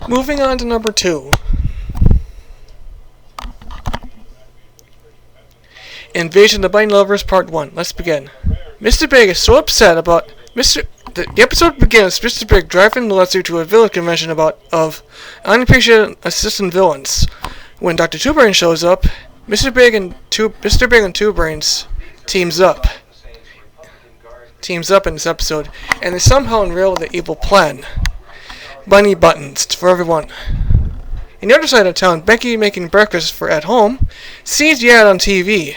Moving on to number 2. Invasion of the Bunny Lovers Part 1. Let's begin. Mr. Big is so upset about The episode begins with Mr. Big driving Leslie to a village convention of unappreciated assistant villains. When Dr. Two Brains shows up, Mr. Big and Two Brains teams up in this episode, and they somehow unravel the evil plan. Bunny buttons for everyone. On the other side of town, Becky, making breakfast at home, sees the ad on TV.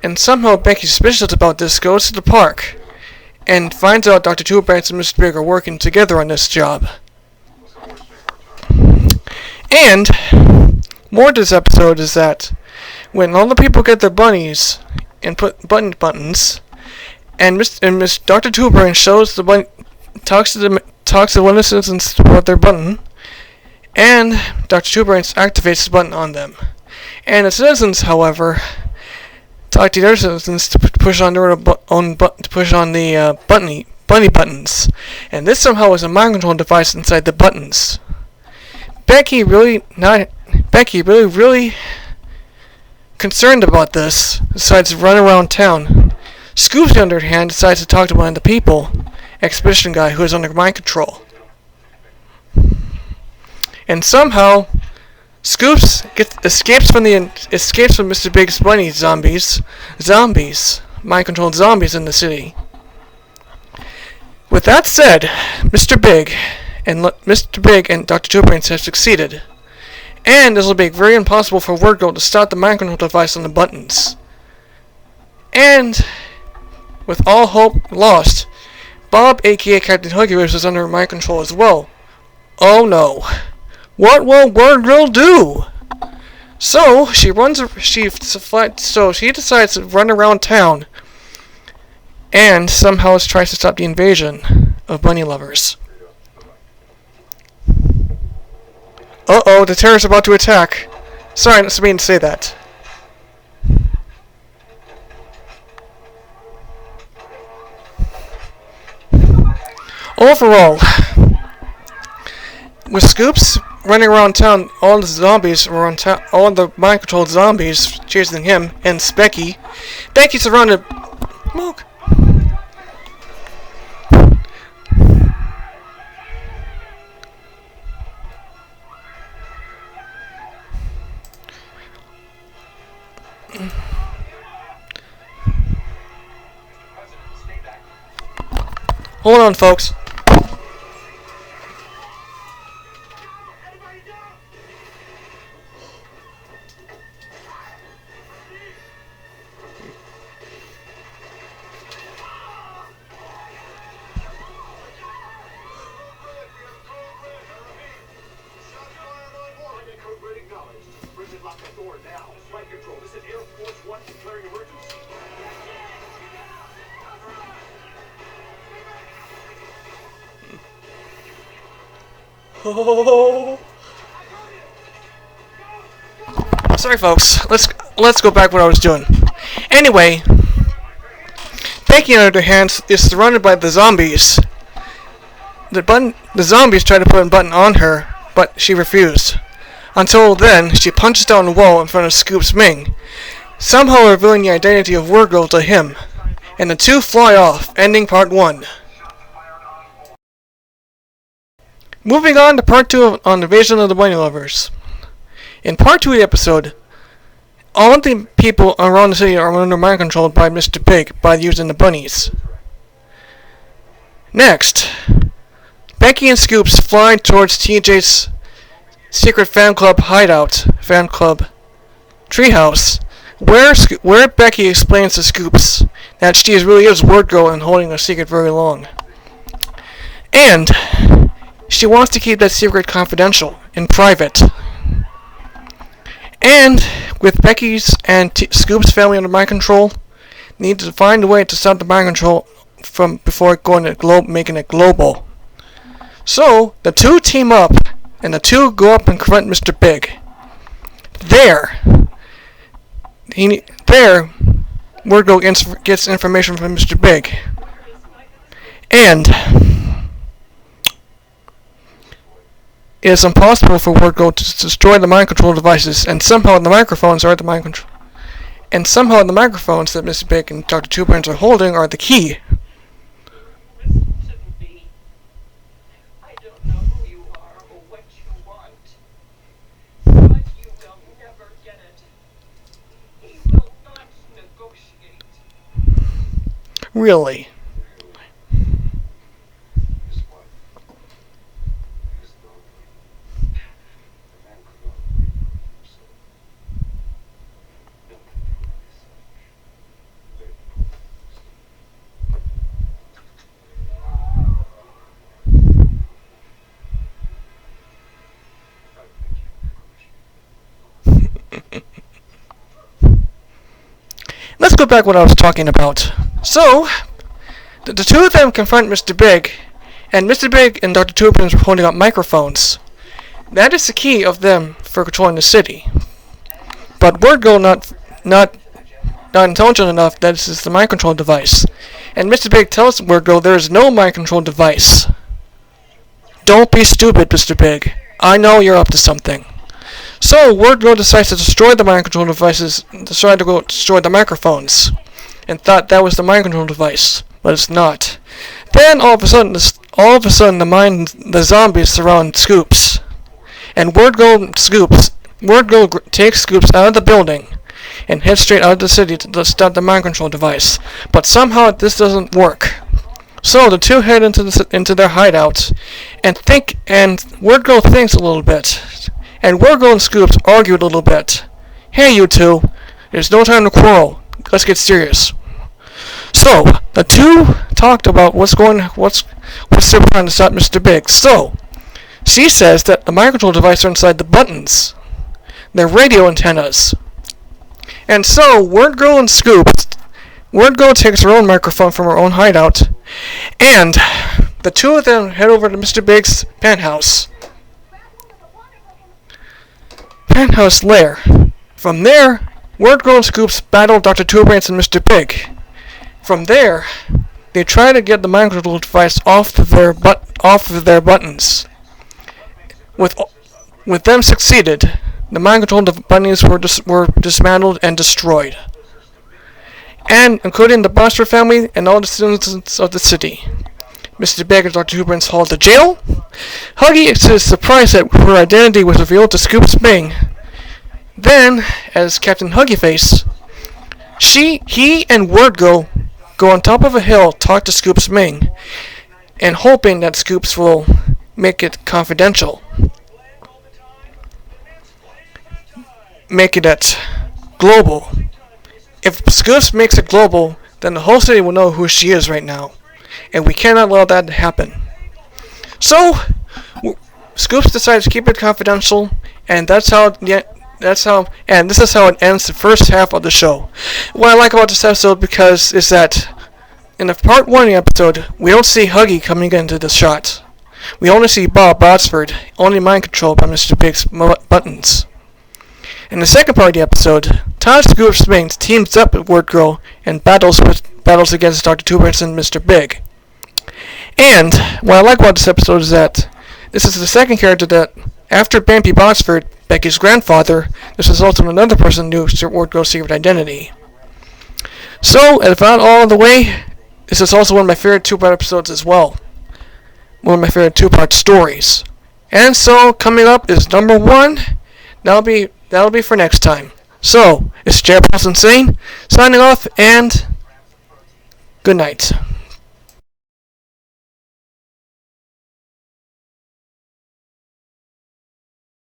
And somehow Becky, suspicious about this, goes to the park and finds out Dr. Two Brains and Mr. Big are working together on this job. And more to this episode is that when all the people get their bunnies and put bunny buttons, and Miss Dr. Two Brains shows the bunny, talks to one of the citizens about their button, and Dr. Two Brains activates the button on them. And the citizens, however, talk to the other citizens to push on their own the bunny buttons, and this somehow is a mind control device inside the buttons. Becky really concerned about this, decides to run around town. Scoops, on the other hand, decides to talk to one of the people, exhibition guy who is under mind control. And somehow, Scoops escapes from Mr. Big's bunny zombies, mind-controlled zombies in the city. With that said, Mr. Big and Dr. Two Brains have succeeded, and this will make it very impossible for Wordgirl to stop the mind control device on the buttons. And with all hope lost, Bob, aka Captain Huggy Ribs, is under mind control as well. Oh no. What will Wordgirl do? So she decides to run around town and somehow tries to stop the invasion of bunny lovers. Uh-oh, the terrorists are about to attack. Sorry, I didn't mean to say that. Overall, with Scoops running around town, all the mind-controlled zombies chasing him, and Becky. Becky's surrounded. Smoke. Hold on, folks. Oh. Sorry, folks. Let's go back what I was doing. Anyway, Becky, on the other hand, is surrounded by the zombies. The zombies try to put a button on her, but she refused. Until then, she punches down the wall in front of Scoops Ming, somehow revealing the identity of Wordgirl to him, and the two fly off, ending part 1. Moving on to part 2 on Invasion of the Bunny Lovers. In part 2 of the episode, all of the people around the city are under mind controlled by Mr. Big by using the bunnies. Next, Becky and Scoops fly towards TJ's secret fan club treehouse, where Becky explains to Scoops that she really is Wordgirl and holding a secret very long. And she wants to keep that secret confidential and private. And with Becky's and Scoop's family under mind control, need to find a way to stop the mind control from before going to making it global. So the two team up, and the two go up and confront Mr. Big. There, Wordgirl gets information from Mr. Big, and it is impossible for Wordgirl to destroy the mind control devices, and somehow the microphones are the mind control. And somehow the microphones that Mr. Big and Dr. Two Brains are holding are the key. Listen to me. I don't know who you are or what you want, but you will never get it. He will not negotiate. Really? Let's go back to what I was talking about. So, the two of them confront Mr. Big, and Mr. Big and Dr. Two Brains are holding up microphones. That is the key of them for controlling the city. But Wordgirl not intelligent enough that this is the mind control device. And Mr. Big tells Wordgirl there is no mind control device. Don't be stupid, Mr. Big. I know you're up to something. So, Wordgirl decides to destroy the mind control devices, decided to go destroy the microphones, and thought that was the mind control device, but it's not. Then, all of a sudden, the zombies surround Scoops, and Wordgirl takes Scoops out of the building, and heads straight out of the city to stop the mind control device, but somehow this doesn't work. So, the two head into their hideout, and Wordgirl thinks a little bit. And Wordgirl and Scoops argue a little bit. Hey, you two, there's no time to quarrel. Let's get serious. So, the two talked about what's they're trying to stop Mr. Big. So, she says that the mind control devices are inside the buttons. They're radio antennas. And so, Wordgirl takes her own microphone from her own hideout, and the two of them head over to Mr. Big's penthouse lair. From there, Wordgirl and Scoops battle Dr. Two Brains and Mr. Big. From there, they try to get the mind control device off of their buttons. With them succeeded, the mind control buttons were dismantled and destroyed, and including the Buster family and all the citizens of the city. Mr. Big and Dr. Two Brains hauled to jail. Huggy is surprised that her identity was revealed to Scoops Ming. Then, as Captain Huggyface, he and Wordgirl go on top of a hill, talk to Scoops Ming, and hoping that Scoops will make it confidential. Make it global. If Scoops makes it global, then the whole city will know who she is right now, and we cannot allow that to happen. So, Scoops decides to keep it confidential, and this is how it ends the first half of the show. What I like about this episode is that in the part 1 of the episode, we don't see Huggy coming into the shot. We only see Bob Botsford, only mind controlled by Mr. Big's buttons. In the second part of the episode, Todd Scoops Ming teams up with Wordgirl and battles against Dr. Two Brains and Mr. Big. And what I like about this episode is that this is the second character that, after Bampy Botsford, Becky's grandfather, this is also another person who knew Wordgirl's secret identity. So, if not all the way, this is also one of my favorite two-part episodes as well. One of my favorite two-part stories. And so, coming up is number 1. That'll be for next time. So, it's Jared Insane, signing off, and good night.